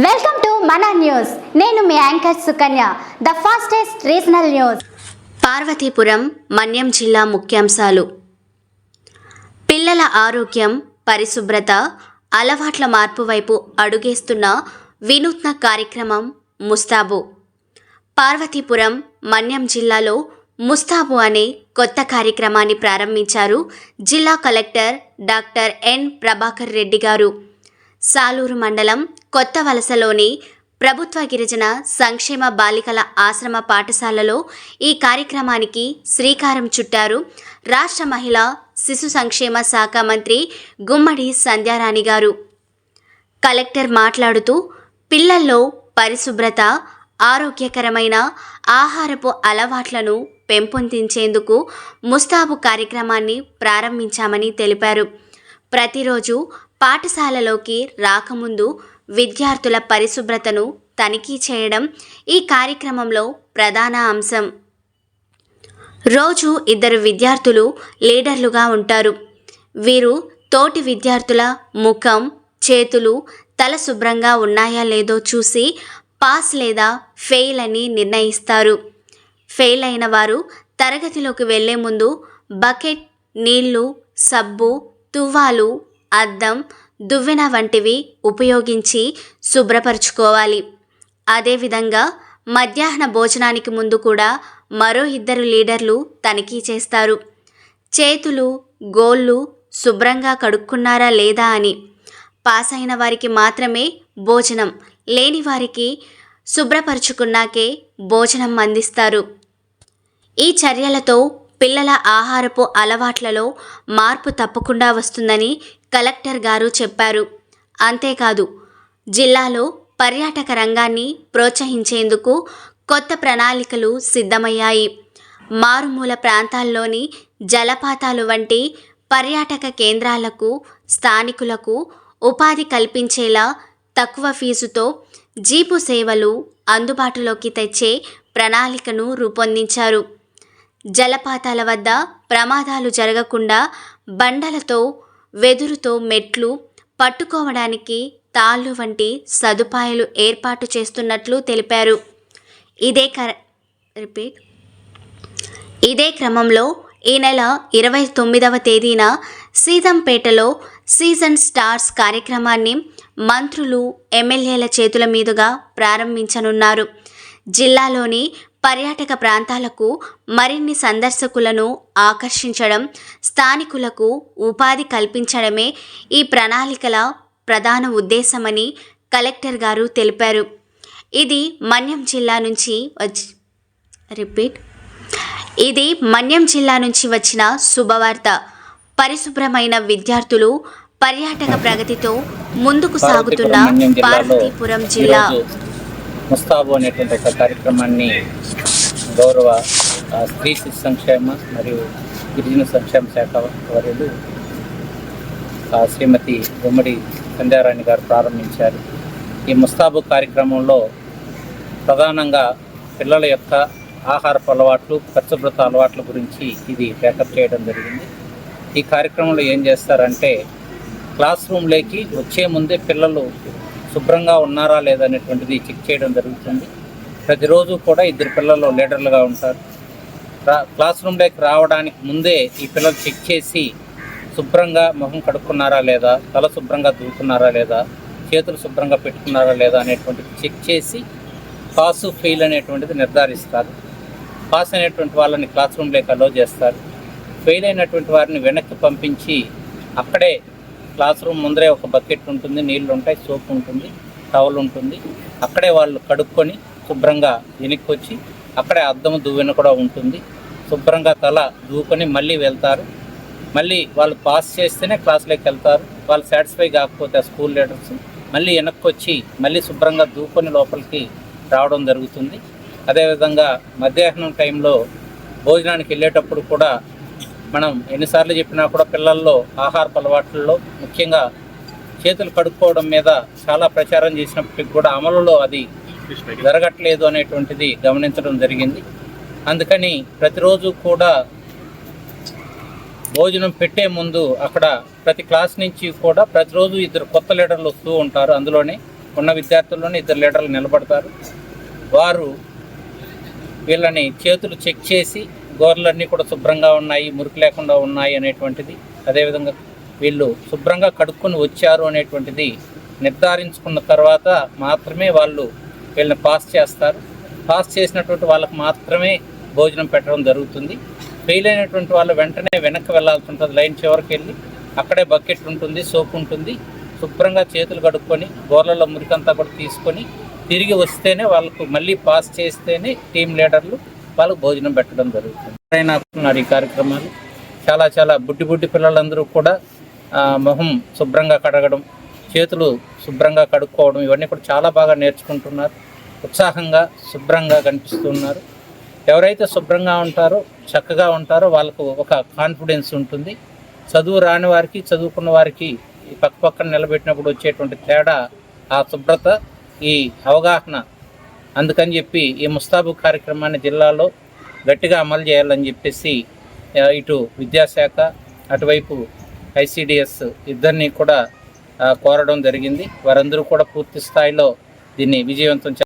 Welcome to మన news. నేను మీ anchor Sukanya. The fastest regional news. Parvathipuram Manyam జిల్లా ముఖ్యాంశాలు. పిల్లల ఆరోగ్యం, పరిశుభ్రత, అలవాట్ల మార్పు వైపు అడుగేస్తున్న వినూత్న కార్యక్రమం ముస్తాబు. పార్వతీపురం మన్యం జిల్లాలో ముస్తాబు అనే కొత్త కార్యక్రమాన్ని ప్రారంభించారు జిల్లా collector doctor N Prabhakar Reddy గారు. సాలూరు మండలం కొత్త వలసలోని ప్రభుత్వ గిరిజన సంక్షేమ బాలికల ఆశ్రమ పాఠశాలలో ఈ కార్యక్రమానికి శ్రీకారం చుట్టారు రాష్ట్ర మహిళా శిశు సంక్షేమ శాఖ మంత్రి గుమ్మడి సంధ్యారాణి గారు. కలెక్టర్ మాట్లాడుతూ పిల్లల్లో పరిశుభ్రత, ఆరోగ్యకరమైన ఆహారపు అలవాట్లను పెంపొందించేందుకు ముస్తాబు కార్యక్రమాన్ని ప్రారంభించామని తెలిపారు. ప్రతిరోజు పాఠశాలలోకి రాకముందు విద్యార్థుల పరిశుభ్రతను తనిఖీ చేయడం ఈ కార్యక్రమంలో ప్రధాన అంశం. రోజు 2 విద్యార్థులు లీడర్లుగా ఉంటారు. వీరు తోటి విద్యార్థుల ముఖం, చేతులు, తల శుభ్రంగా ఉన్నాయా లేదో చూసి పాస్ లేదా ఫెయిల్ అని నిర్ణయిస్తారు. ఫెయిల్ అయిన వారు తరగతిలోకి వెళ్లే ముందు బకెట్, నీళ్లు, సబ్బు, తువ్వాలు, అద్దం, దువ్వెన వంటివి ఉపయోగించి శుభ్రపరచుకోవాలి. అదేవిధంగా మధ్యాహ్న భోజనానికి ముందు కూడా మరో 2 లీడర్లు తనిఖీ చేస్తారు. చేతులు, గోళ్ళు శుభ్రంగా కడుక్కున్నారా లేదా అని. పాస్ అయిన వారికి మాత్రమే భోజనం, లేని వారికి శుభ్రపరుచుకున్నాకే భోజనం అందిస్తారు. ఈ చర్యలతో పిల్లల ఆహారపు అలవాట్లలో మార్పు తప్పకుండా వస్తుందని కలెక్టర్ గారు చెప్పారు. అంతేకాదు, జిల్లాలో పర్యాటక రంగాన్ని ప్రోత్సహించేందుకు కొత్త ప్రణాళికలు సిద్ధమయ్యాయి. మారుమూల ప్రాంతాల్లోని జలపాతాలు వంటి పర్యాటక కేంద్రాలకు స్థానికులకు ఉపాధి కల్పించేలా తక్కువ ఫీజుతో జీపు సేవలు అందుబాటులోకి తెచ్చే ప్రణాళికను రూపొందించారు. జలపాతాల వద్ద ప్రమాదాలు జరగకుండా బండలతో, వెదురుతో మెట్లు, పట్టుకోవడానికి తాళ్ళు వంటి సదుపాయాలు ఏర్పాటు చేస్తున్నట్లు తెలిపారు. ఇదే క్రమంలో ఈ నెల 29వ తేదీన సీతంపేటలో సీజన్ స్టార్స్ కార్యక్రమాన్ని మంత్రులు, ఎమ్మెల్యేల చేతుల మీదుగా ప్రారంభించనున్నారు. జిల్లాలోని పర్యాటక ప్రాంతాలకు మరిన్ని సందర్శకులను ఆకర్షించడం, స్థానికులకు ఉపాధి కల్పించడమే ఈ ప్రణాళికల ప్రధాన ఉద్దేశమని కలెక్టర్ గారు తెలిపారు. ఇది మన్యం జిల్లా నుంచి వచ్చిన శుభవార్త. పరిశుభ్రమైన విద్యార్థులు, పర్యాటక ప్రగతితో ముందుకు సాగుతున్న పార్వతీపురం జిల్లా ముస్తాబు అనేటువంటి ఒక కార్యక్రమాన్ని గౌరవ స్త్రీ శిశు సంక్షేమ మరియు గిరిజన సంక్షేమ శాఖ వర్యులు శ్రీమతి గుమ్మడి సంధ్యారాణి గారు ప్రారంభించారు. ఈ ముస్తాబు కార్యక్రమంలో ప్రధానంగా పిల్లల యొక్క ఆహారపు అలవాట్లు, పరిశుభ్రత అలవాట్ల గురించి ఇది టేకప్ చేయడం జరిగింది. ఈ కార్యక్రమంలో ఏం చేస్తారంటే, క్లాస్ రూమ్లోకి వచ్చే ముందే పిల్లలు శుభ్రంగా ఉన్నారా లేదనేటువంటిది చెక్ చేయడం జరుగుతుంది. ప్రతిరోజు కూడా 2 పిల్లలు లీడర్లుగా ఉంటారు. క్లాస్ రూమ్లోకి రావడానికి ముందే ఈ పిల్లలు చెక్ చేసి శుభ్రంగా మొహం కడుక్కున్నారా లేదా, తల శుభ్రంగా దూకున్నారా లేదా, చేతులు శుభ్రంగా పెట్టుకున్నారా లేదా అనేటువంటిది చెక్ చేసి పాసు, ఫెయిల్ అనేటువంటిది నిర్ధారిస్తారు. పాస్ అయినటువంటి వాళ్ళని క్లాస్ రూమ్లోకి అలో చేస్తారు. ఫెయిల్ అయినటువంటి వారిని వెనక్కి పంపించి అక్కడే క్లాస్ రూమ్ ముందరే ఒక బకెట్ ఉంటుంది, నీళ్ళు ఉంటాయి, సోప్ ఉంటుంది, టవల్ ఉంటుంది. అక్కడే వాళ్ళు కడుక్కొని శుభ్రంగా వెనక్కి వచ్చి అక్కడే అద్దము, దువ్వెన కూడా ఉంటుంది. శుభ్రంగా తల దూకొని మళ్ళీ వెళ్తారు. మళ్ళీ వాళ్ళు పాస్ చేస్తేనే క్లాస్లోకి వెళ్తారు. వాళ్ళు సాటిస్ఫై కాకపోతే స్కూల్ లీడర్స్ మళ్ళీ వెనక్కి వచ్చి మళ్ళీ శుభ్రంగా దూకొని లోపలికి రావడం జరుగుతుంది. అదేవిధంగా మధ్యాహ్నం టైంలో భోజనానికి వెళ్ళేటప్పుడు కూడా మనం ఎన్నిసార్లు చెప్పినా కూడా పిల్లల్లో ఆహారపు అలవాట్లలో ముఖ్యంగా చేతులు కడుక్కోవడం మీద చాలా ప్రచారం చేసినప్పటికి కూడా అమలులో అది జరగట్లేదు అనేటువంటిది గమనించడం జరిగింది. అందుకని ప్రతిరోజు కూడా భోజనం పెట్టే ముందు అక్కడ ప్రతి క్లాస్ నుంచి కూడా ప్రతిరోజు 2 కొత్త లీడర్లు వస్తూ ఉంటారు. అందులోనే ఉన్న విద్యార్థుల్లోనే 2 లీడర్లు నిలబడతారు. వారు వీళ్ళని చేతులు చెక్ చేసి గోర్లన్నీ కూడా శుభ్రంగా ఉన్నాయి, మురికి లేకుండా ఉన్నాయి అనేటువంటిది, అదేవిధంగా వీళ్ళు శుభ్రంగా కడుక్కొని వచ్చారు అనేటువంటిది నిర్ధారించుకున్న తర్వాత మాత్రమే వాళ్ళు వీళ్ళని పాస్ చేస్తారు. పాస్ చేసినటువంటి వాళ్ళకు మాత్రమే భోజనం పెట్టడం జరుగుతుంది. ఫెయిల్ అయినటువంటి వాళ్ళు వెంటనే వెనక్కి వెళ్ళాల్సి ఉంటుంది. లైన్ చివరికి వెళ్ళి అక్కడే బకెట్ ఉంటుంది, సోప్ ఉంటుంది, శుభ్రంగా చేతులు కడుక్కొని గోర్లలో మురికంతా కూడా తీసుకొని తిరిగి వస్తేనే వాళ్ళకు మళ్ళీ పాస్ చేస్తేనే టీం లీడర్లు వాళ్ళకు భోజనం పెట్టడం జరుగుతుంది. ఈ కార్యక్రమాలు చాలా బుడ్డి పిల్లలందరూ కూడా మొహం శుభ్రంగా కడగడం, చేతులు శుభ్రంగా కడుక్కోవడం ఇవన్నీ కూడా చాలా బాగా నేర్చుకుంటున్నారు. ఉత్సాహంగా శుభ్రంగా కనిపిస్తున్నారు. ఎవరైతే శుభ్రంగా ఉంటారో, చక్కగా ఉంటారో వాళ్ళకు ఒక కాన్ఫిడెన్స్ ఉంటుంది. చదువు రాని వారికి, చదువుకున్న వారికి పక్కన నిలబెట్టినప్పుడు వచ్చేటువంటి తేడా ఆ శుభ్రత, ఈ అవగాహన. అందుకని చెప్పి ఈ ముస్తాబు కార్యక్రమాన్ని జిల్లాలో గట్టిగా అమలు చేయాలని చెప్పేసి ఇటు విద్యాశాఖ, అటువైపు ఐసిడిఎస్ ఇద్దరిని కూడా కోరడం జరిగింది. వారందరూ కూడా పూర్తి స్థాయిలో దీన్ని విజయవంతం